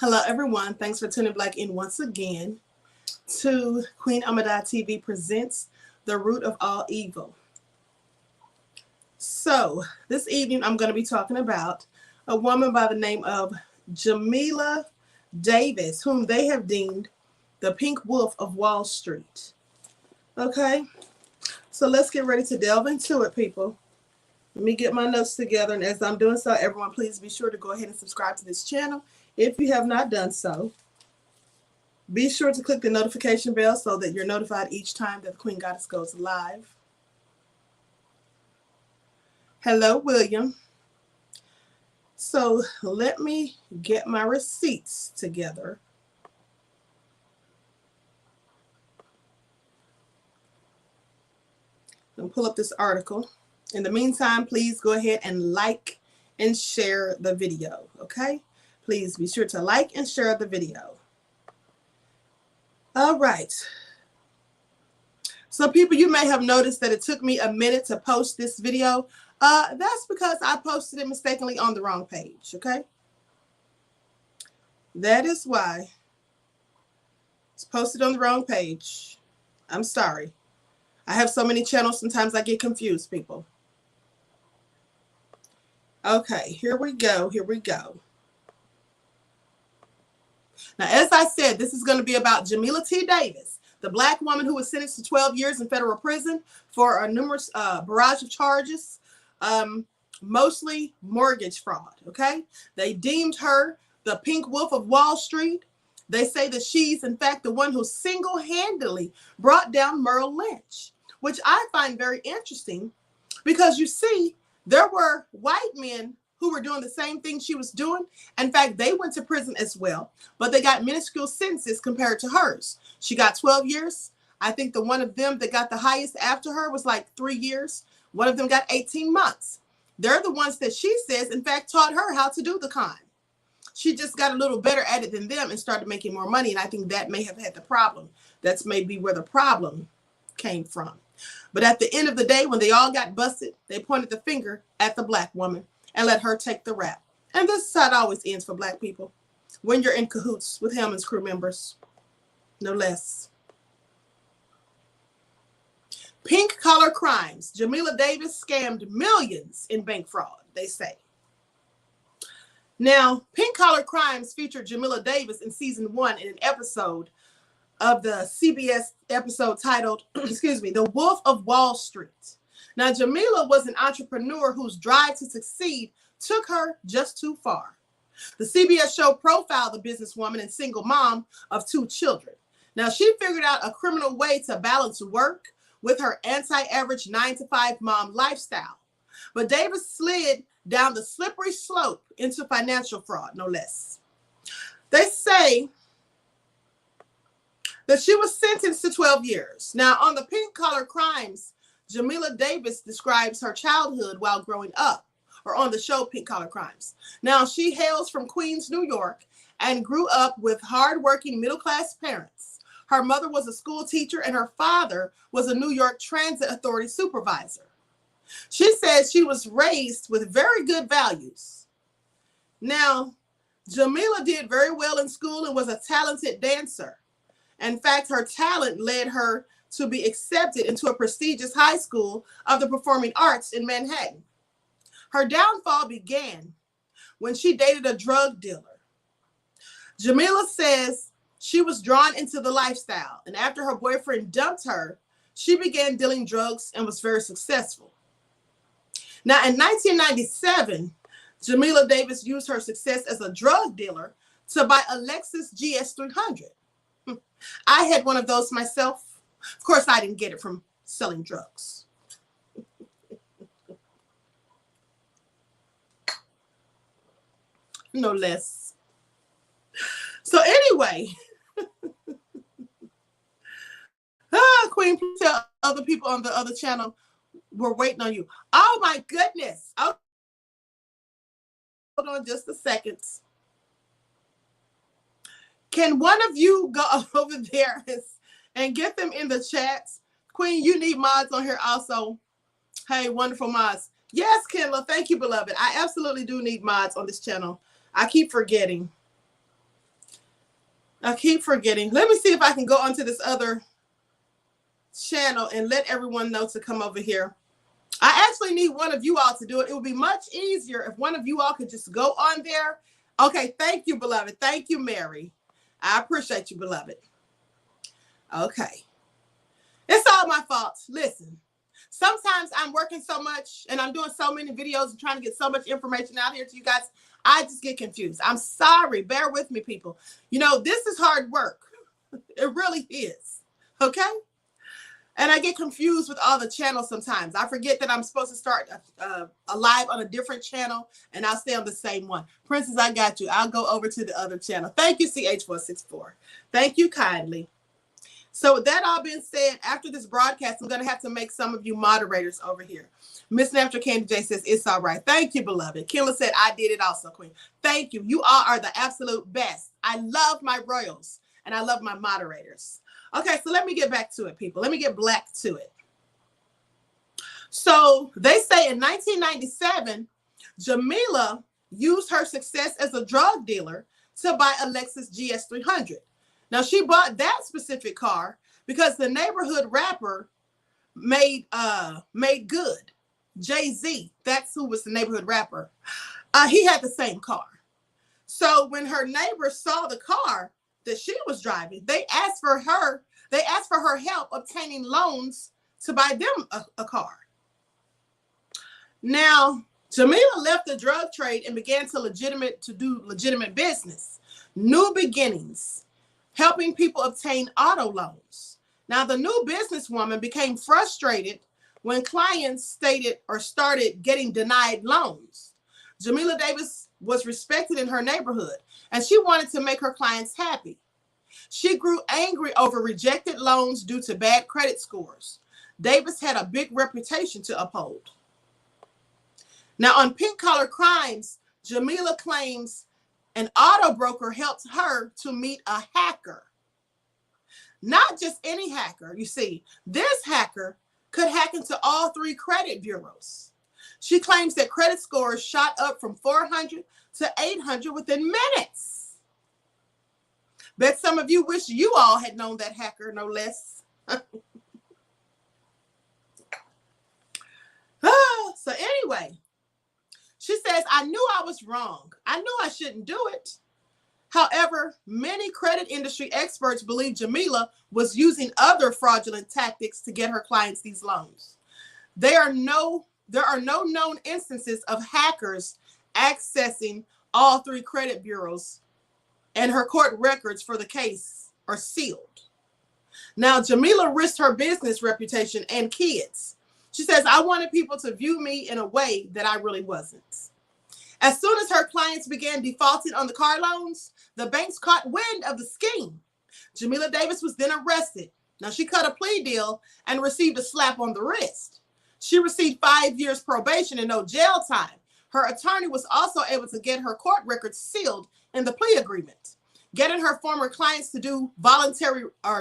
Hello, everyone. Thanks for tuning back in once again to Queen Ahmadiyyah TV presents The Root of All Evil. So, this evening I'm going to be talking about a woman by the name of Jamila Davis, whom they have deemed the Pink Wolf of Wall Street. Okay, so let's get ready to delve into it, people. Let me get my notes together, and as I'm doing so, everyone, please be sure to go ahead and subscribe to this channel if you have not done so. Be sure to click the notification bell so that you're notified each time that the Queen Goddess goes live. Hello, William. So let me get my receipts together. And pull up this article. In the meantime, please go ahead and like and share the video, okay? Please be sure to like and share the video. All right. So people, you may have noticed that it took me a minute to post this video. That's because I posted it mistakenly on the wrong page, okay? That is why it's posted on the wrong page. I'm sorry. I have so many channels, sometimes I get confused, people. Okay, here we go. Here we go. Now, as I said, this is going to be about Jamila T. Davis, the black woman who was sentenced to 12 years in federal prison for a numerous barrage of charges, mostly mortgage fraud, okay? They deemed her the Pink Wolf of Wall Street. They say that she's, in fact, the one who single-handedly brought down Merrill Lynch, which I find very interesting because, you see, there were white men who were doing the same thing she was doing. In fact, they went to prison as well, but they got minuscule sentences compared to hers. She got 12 years. I think the one of them that got the highest after her was like 3 years. One of them got 18 months. They're the ones that she says, in fact, taught her how to do the crime. She just got a little better at it than them and started making more money. And I think that may have had the problem. That's maybe where the problem came from. But at the end of the day, when they all got busted, they pointed the finger at the black woman and let her take the rap. And this is how it always ends for black people. When you're in cahoots with Hellman's crew members, no less. Pink collar crimes. Jamila Davis scammed millions in bank fraud, they say. Now, Pink collar crimes featured Jamila Davis in season 1 in an episode of the CBS episode titled, The Wolf of Wall Street. Now, Jamila was an entrepreneur whose drive to succeed took her just too far. The CBS show profiled the businesswoman and single mom of 2 children. Now, she figured out a criminal way to balance work with her anti-average 9-to-5 mom lifestyle. But Davis slid down the slippery slope into financial fraud, no less. They say that she was sentenced to 12 years. Now, on the Pink collar crimes, Jamila Davis describes her childhood while growing up, or on the show Pink Collar Crimes. Now, she hails from Queens, New York, and grew up with hardworking middle-class parents. Her mother was a school teacher, and her father was a New York Transit Authority supervisor. She says she was raised with very good values. Now, Jamila did very well in school and was a talented dancer. In fact, her talent led her to be accepted into a prestigious high school of the performing arts in Manhattan. Her downfall began when she dated a drug dealer. Jamila says she was drawn into the lifestyle, and after her boyfriend dumped her, she began dealing drugs and was very successful. Now, in 1997, Jamila Davis used her success as a drug dealer to buy a Lexus GS300. I had one of those myself. Of course, I didn't get it from selling drugs. No less. So anyway, Queen, please tell other people on the other channel we're waiting on you. Oh my goodness. Oh, hold on just a second. Can one of you go over there and get them in the chats? Queen, you need mods on here also. Hey, wonderful mods. Yes, Kendla, thank you, beloved. I absolutely do need mods on this channel. I keep forgetting. I keep forgetting. Let me see if I can go onto this other channel and let everyone know to come over here. I actually need one of you all to do it. It would be much easier if one of you all could just go on there. Okay, thank you, beloved. Thank you, Mary. I appreciate you, beloved. Okay. It's all my fault. Listen, sometimes I'm working so much and I'm doing so many videos and trying to get so much information out here to you guys. I just get confused. I'm sorry. Bear with me, people. You know, this is hard work. It really is. Okay? And I get confused with all the channels sometimes. I forget that I'm supposed to start a live on a different channel, and I'll stay on the same one. Princess, I got you. I'll go over to the other channel. Thank you, CH464. Thank you kindly. So with that all being said, after this broadcast, I'm going to have to make some of you moderators over here. Miss Natural Candy J says, it's all right. Thank you, beloved. Killa said, I did it also, Queen. Thank you. You all are the absolute best. I love my royals, and I love my moderators. Okay, so let me get back to it, people. Let me get black to it. So they say in 1997, Jamila used her success as a drug dealer to buy a Lexus GS300. Now, she bought that specific car because the neighborhood rapper made good. Jay-Z, that's who was the neighborhood rapper. He had the same car. So when her neighbors saw the car that she was driving, they asked for her help obtaining loans to buy them a car. Now, Jamila left the drug trade and began to do legitimate business. New beginnings, helping people obtain auto loans. Now, the new businesswoman became frustrated when clients started getting denied loans. Jamila Davis was respected in her neighborhood, and she wanted to make her clients happy. She grew angry over rejected loans due to bad credit scores. Davis had a big reputation to uphold. Now, on Pink Collar Crimes, Jamila claims an auto broker helped her to meet a hacker. Not just any hacker. You see, this hacker could hack into all three credit bureaus. She claims that credit scores shot up from 400 to 800 within minutes. Bet some of you wish you all had known that hacker, no less. So anyway, she says, I knew I was wrong. I knew I shouldn't do it. However, many credit industry experts believe Jamila was using other fraudulent tactics to get her clients these loans. There are no known instances of hackers accessing all three credit bureaus, and her court records for the case are sealed. Now, Jamila risked her business reputation and kids. She says, I wanted people to view me in a way that I really wasn't. As soon as her clients began defaulting on the car loans, the banks caught wind of the scheme. Jamila Davis was then arrested. Now, she cut a plea deal and received a slap on the wrist. She received 5 years probation and no jail time. Her attorney was also able to get her court records sealed in the plea agreement. Getting her former clients to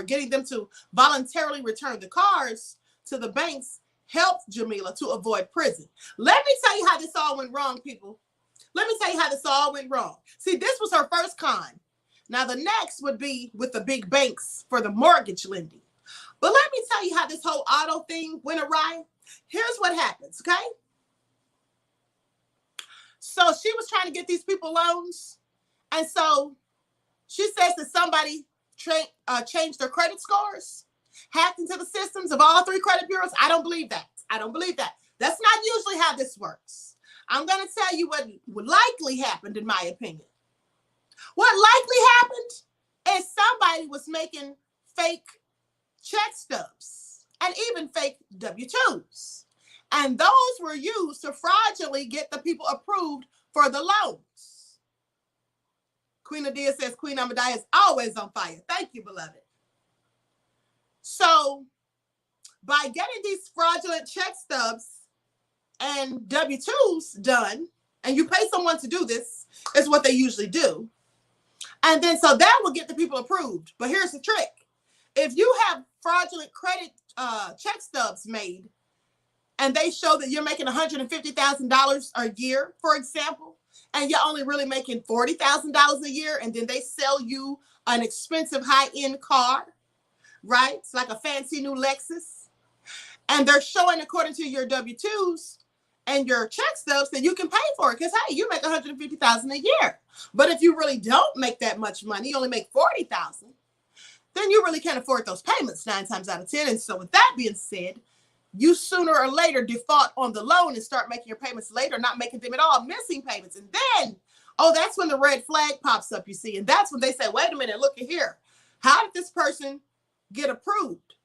getting them to voluntarily return the cars to the banks helped Jamila to avoid prison. Let me tell you how this all went wrong, people. Let me tell you how this all went wrong. See, this was her first con. Now, the next would be with the big banks for the mortgage lending. But let me tell you how this whole auto thing went awry. Here's what happens, okay? So she was trying to get these people loans. And so she says that somebody changed their credit scores, hacked into the systems of all three credit bureaus. I don't believe that. I don't believe that. That's not usually how this works. I'm going to tell you what likely happened, in my opinion. What likely happened is somebody was making fake check stubs and even fake W-2s. And those were used to fraudulently get the people approved for the loans. Queen Ahmadiyyah says Queen Ahmadiyyah is always on fire. Thank you, beloved. So by getting these fraudulent check stubs and W-2s done, and you pay someone to do this, is what they usually do. And then so that will get the people approved. But here's the trick. If you have fraudulent credit check stubs made, and they show that you're making $150,000 a year, for example, and you're only really making $40,000 a year, and then they sell you an expensive high-end car, right? It's like a fancy new Lexus. And they're showing, according to your W-2s and your check stubs, that you can pay for it. Because, hey, you make $150,000 a year. But if you really don't make that much money, you only make $40,000, then you really can't afford those payments 9 times out of 10. And so with that being said, you sooner or later default on the loan and start making your payments later, not making them at all, missing payments. And then, oh, that's when the red flag pops up, you see. And that's when they say, wait a minute, look at here. How did this person get approved?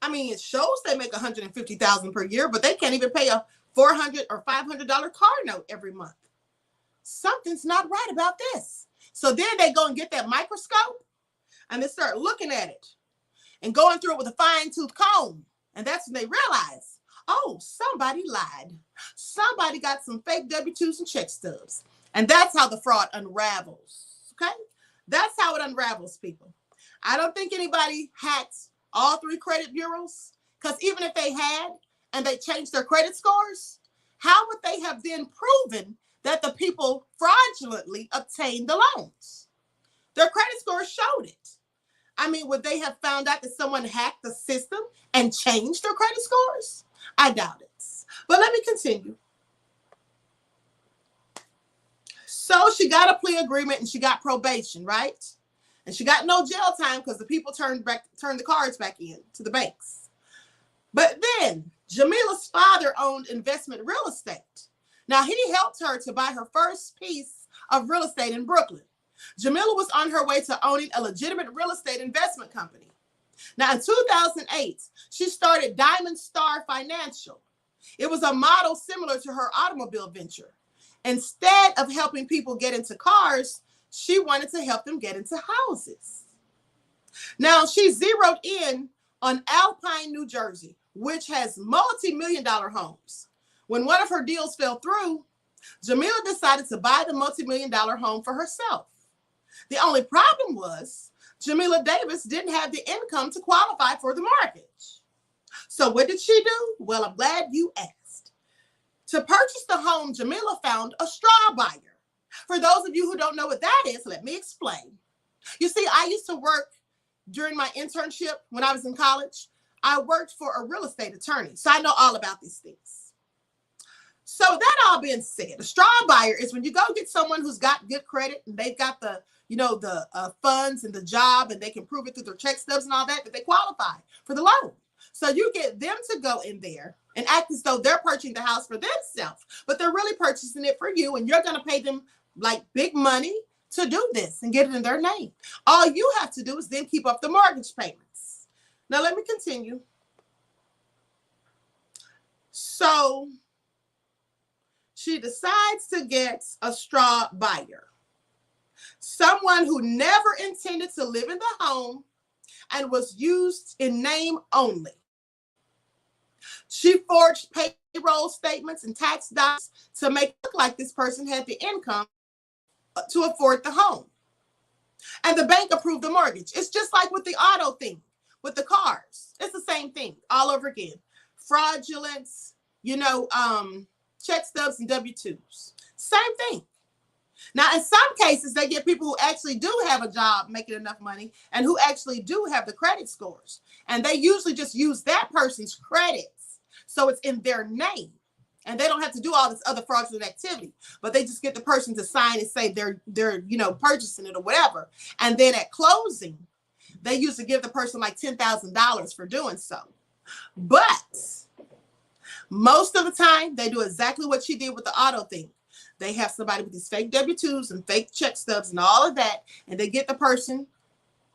I mean, it shows they make $150,000 per year, but they can't even pay a $400 or $500 car note every month. Something's not right about this. So then they go and get that microscope and they start looking at it and going through it with a fine-tooth comb. And that's when they realize, oh, somebody lied. Somebody got some fake W-2s and check stubs. And that's how the fraud unravels, okay? That's how it unravels, people. I don't think anybody hacked all 3 credit bureaus, because even if they had and they changed their credit scores, how would they have then proven that the people fraudulently obtained the loans? Their credit scores showed it. I mean, would they have found out that someone hacked the system and changed their credit scores? I doubt it. But let me continue. So she got a plea agreement and she got probation, right? And she got no jail time because the people turned the cards back in to the banks. But then Jamila's father owned investment real estate. Now, he helped her to buy her first piece of real estate in Brooklyn. Jamila was on her way to owning a legitimate real estate investment company. Now, in 2008, she started Diamond Star Financial. It was a model similar to her automobile venture. Instead of helping people get into cars, she wanted to help them get into houses. Now, she zeroed in on Alpine, New Jersey, which has multi-million-dollar homes. When one of her deals fell through, Jamila decided to buy the multi-million-dollar home for herself. The only problem was Jamila Davis didn't have the income to qualify for the mortgage. So what did she do? Well, I'm glad you asked. To purchase the home, Jamila found a straw buyer. For those of you who don't know what that is, let me explain. You see, I used to work during my internship when I was in college. I worked for a real estate attorney, so I know all about these things. So that all being said, a straw buyer is when you go get someone who's got good credit and they've got the funds and the job and they can prove it through their check stubs and all that they qualify for the loan. So you get them to go in there and act as though they're purchasing the house for themselves, but they're really purchasing it for you, and you're going to pay them like big money to do this and get it in their name. All you have to do is then keep up the mortgage payments. Now let me continue. So she decides to get a straw buyer, someone who never intended to live in the home and was used in name only. She forged payroll statements and tax documents to make it look like this person had the income to afford the home. And the bank approved the mortgage. It's just like with the auto thing, with the cars. It's the same thing all over again. Fraudulence, check stubs and W-2s. Same thing. Now, in some cases, they get people who actually do have a job making enough money and who actually do have the credit scores. And they usually just use that person's credits. So it's in their name. And they don't have to do all this other fraudulent activity. But they just get the person to sign and say they're purchasing it or whatever. And then at closing, they usually give the person like $10,000 for doing so. But most of the time, they do exactly what she did with the auto thing. They have somebody with these fake W-2s and fake check stubs and all of that, and they get the person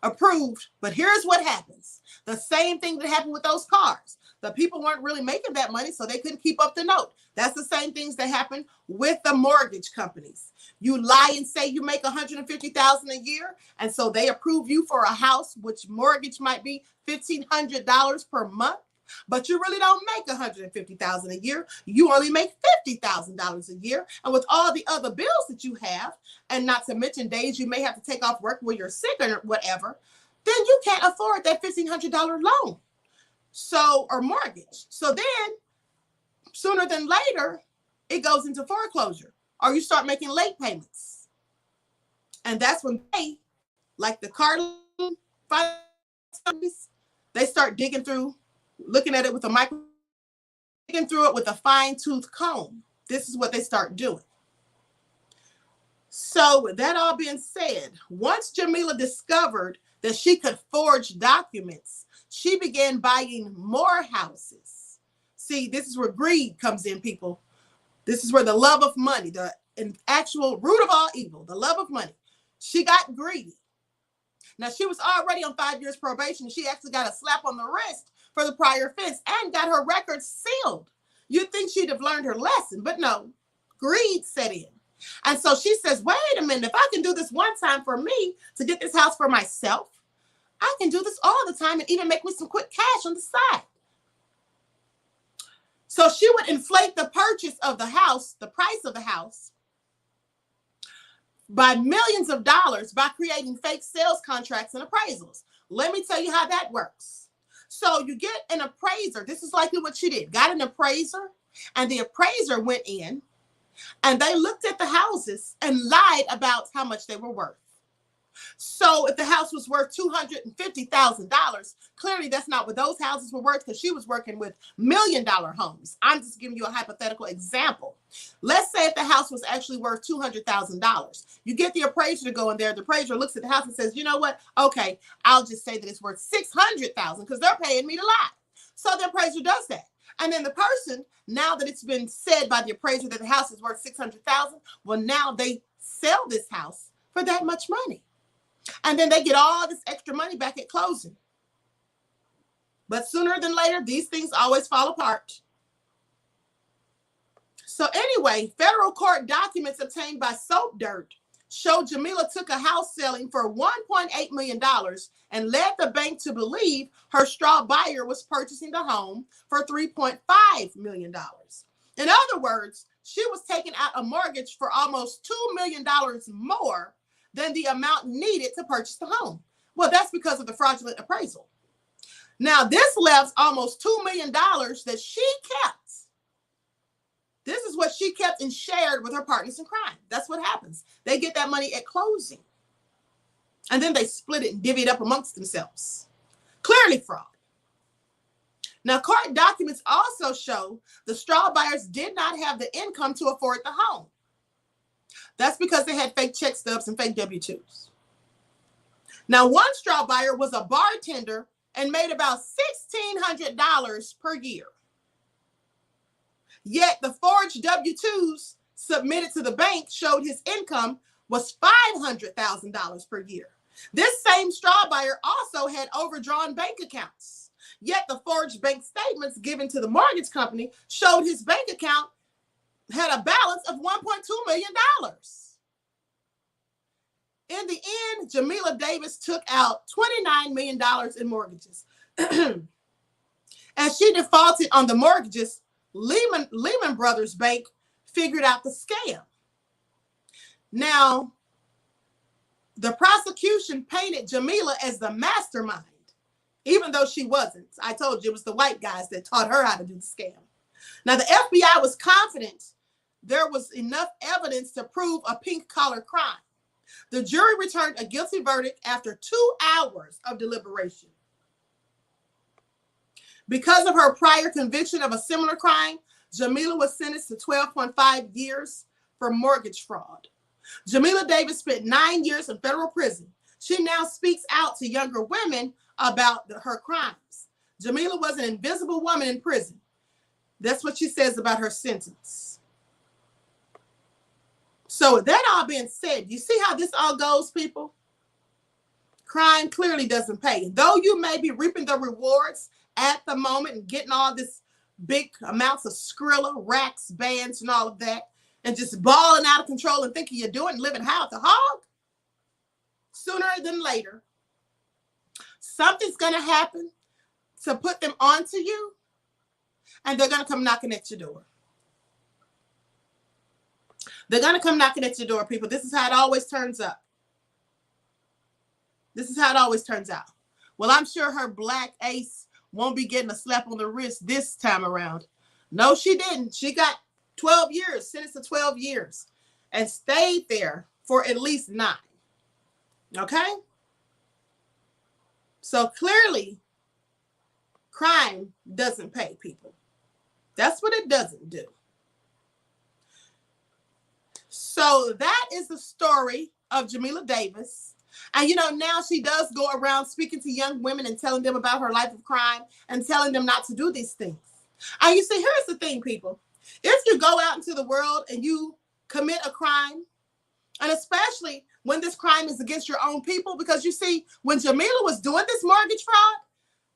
approved. But here's what happens. The same thing that happened with those cars. The people weren't really making that money, so they couldn't keep up the note. That's the same things that happen with the mortgage companies. You lie and say you make $150,000 a year, and so they approve you for a house, which mortgage might be $1,500 per month. But you really don't make $150,000 a year. You only make $50,000 a year. And with all the other bills that you have, and not to mention days you may have to take off work when you're sick or whatever, then you can't afford that $1,500 loan. Or mortgage. So then, sooner than later, it goes into foreclosure, or you start making late payments. And that's when they like the cartoon, they start digging through, looking at it with a microscope, digging through it with a fine-tooth comb. This is what they start doing. So with that all being said, once Jamila discovered that she could forge documents, she began buying more houses. See, this is where greed comes in, people. This is where the love of money, the actual root of all evil, the love of money. She got greedy. Now, she was already on 5 years probation. She actually got a slap on the wrist for the prior offense and got her record sealed. You'd think she'd have learned her lesson, but no, greed set in. And so she says, wait a minute, if I can do this one time for me to get this house for myself, I can do this all the time and even make me some quick cash on the side. So she would inflate the purchase of the house, the price of the house, by millions of dollars by creating fake sales contracts and appraisals. Let me tell you how that works. So you get an appraiser. This is likely what she did. Got an appraiser, and the appraiser went in and they looked at the houses and lied about how much they were worth. So if the house was worth $250,000, clearly that's not what those houses were worth, because she was working with $1 million homes. I'm just giving you a hypothetical example. Let's say if the house was actually worth $200,000. You get the appraiser to go in there. The appraiser looks at the house and says, you know what? Okay, I'll just say that it's worth $600,000 because they're paying me to lie. So the appraiser does that. And then the person, now that it's been said by the appraiser that the house is worth $600,000, well, now they sell this house for that much money. And then they get all this extra money back at closing. But sooner than later, these things always fall apart. So anyway, federal court documents obtained by Soap Dirt show Jamila took a house selling for $1.8 million and led the bank to believe her straw buyer was purchasing the home for $3.5 million. In other words, she was taking out a mortgage for almost $2 million more than the amount needed to purchase the home. Well, that's because of the fraudulent appraisal. Now, this left almost $2 million that she kept. This is what she kept and shared with her partners in crime. That's what happens. They get that money at closing. And then they split it and divvy it up amongst themselves. Clearly fraud. Now, court documents also show the straw buyers did not have the income to afford the home. That's because they had fake check stubs and fake W-2s. Now, one straw buyer was a bartender and made about $1,600 per year. Yet the forged W-2s submitted to the bank showed his income was $500,000 per year. This same straw buyer also had overdrawn bank accounts. Yet the forged bank statements given to the mortgage company showed his bank account had a balance of $1.2 million. In the end, Jamila Davis took out $29 million in mortgages. As she defaulted on the mortgages, Lehman Brothers Bank figured out the scam. Now, the prosecution painted Jamila as the mastermind, even though she wasn't. I told you it was the white guys that taught her how to do the scam. Now, the FBI was confident there was enough evidence to prove a pink-collar crime. The jury returned a guilty verdict after 2 hours of deliberation. Because of her prior conviction of a similar crime, Jamila was sentenced to 12.5 years for mortgage fraud. Jamila Davis spent 9 years in federal prison. She now speaks out to younger women about her crimes. Jamila was an invisible woman in prison. That's what she says about her sentence. So with that all being said, you see how this all goes, people? Crime clearly doesn't pay. Though you may be reaping the rewards at the moment and getting all this big amounts of Skrilla, racks, bands, and all of that, and just balling out of control and thinking you're doing living high off the hog, sooner than later, something's going to happen to put them onto you, and they're going to come knocking at your door. They're going to come knocking at your door, people. This is how it always turns up. This is how it always turns out. Well, I'm sure her black ace won't be getting a slap on the wrist this time around. No, she didn't. She got 12 years, sentenced to 12 years, and stayed there for at least 9. Okay? So clearly, crime doesn't pay, people. That's what it doesn't do. So that is the story of Jamila Davis. And, now she does go around speaking to young women and telling them about her life of crime and telling them not to do these things. And you see, here's the thing, people. If you go out into the world and you commit a crime, and especially when this crime is against your own people, because you see, when Jamila was doing this mortgage fraud,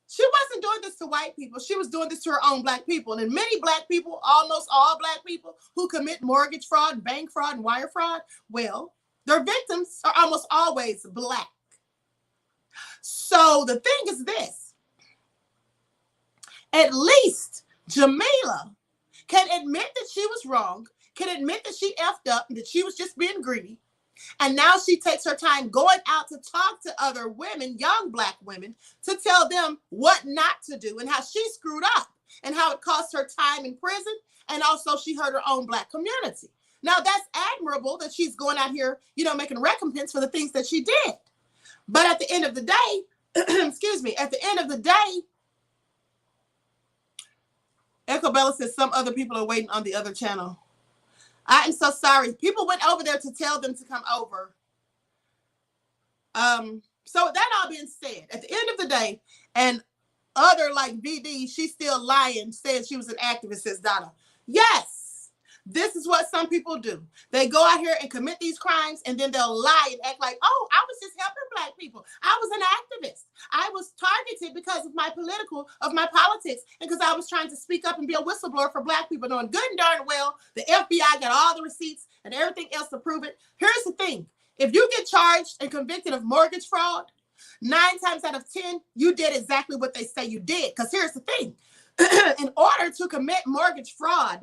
she wasn't doing this to white people. She was doing this to her own black people. And many black people, almost all black people who commit mortgage fraud, bank fraud, and wire fraud, well, their victims are almost always black. So the thing is this. At least Jamila can admit that she was wrong, can admit that she effed up and that she was just being greedy. And now she takes her time going out to talk to other women, young black women, to tell them what not to do and how she screwed up and how it cost her time in prison. And also she hurt her own black community. Now that's admirable that she's going out here, making recompense for the things that she did. But at the end of the day, excuse me, at the end of the day, Echo Bella says some other people are waiting on the other channel. I am so sorry. People went over there to tell them to come over. So that all being said, at the end of the day, and other like VD, she's still lying, said she was an activist, says Donna. Yes, this is what some people do. They go out here and commit these crimes, and then they'll lie and act like, oh, I was just helping black people. I was an activist. I was targeted because of my politics, and because I was trying to speak up and be a whistleblower for black people, knowing good and darn well the FBI got all the receipts and everything else to prove it. Here's the thing. If you get charged and convicted of mortgage fraud, 9 times out of 10, you did exactly what they say you did. Because here's the thing. In order to commit mortgage fraud,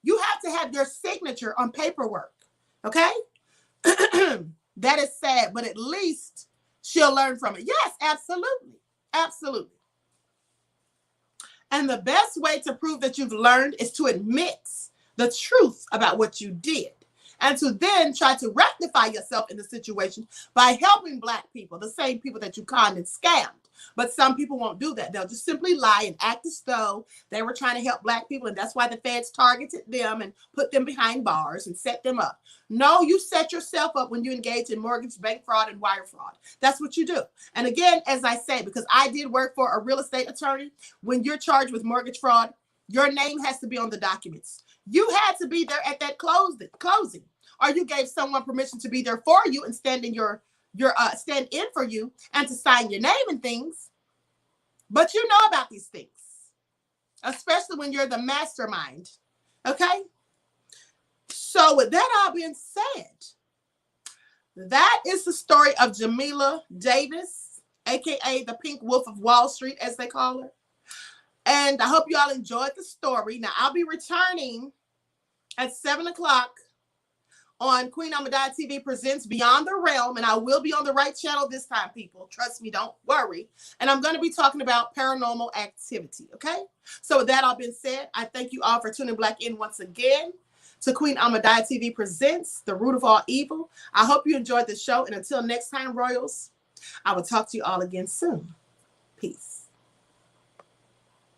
you have to have your signature on paperwork. Okay? That is sad, but at least she'll learn from it. Yes, absolutely. Absolutely. And the best way to prove that you've learned is to admit the truth about what you did. And to then try to rectify yourself in the situation by helping black people, the same people that you conned and scammed. But some people won't do that. They'll just simply lie and act as though they were trying to help black people. And that's why the feds targeted them and put them behind bars and set them up. No, you set yourself up when you engage in mortgage, bank fraud, and wire fraud. That's what you do. And again, as I say, because I did work for a real estate attorney, when you're charged with mortgage fraud, your name has to be on the documents. You had to be there at that closing, or you gave someone permission to be there for you and stand in stand in for you and to sign your name and things. But you know about these things, especially when you're the mastermind. Okay. So with that all being said, that is the story of Jamila Davis, aka the Pink Wolf of Wall Street, as they call her. And I hope you all enjoyed the story. Now I'll be returning at 7 o'clock on Queen Ahmadiyyah TV presents Beyond the Realm, and I will be on the right channel this time, people. Trust me, don't worry. And I'm going to be talking about paranormal activity, okay? So with that all being said, I thank you all for tuning back in once again to Queen Ahmadiyyah TV presents The Root of All Evil. I hope you enjoyed the show, and until next time, Royals, I will talk to you all again soon. Peace.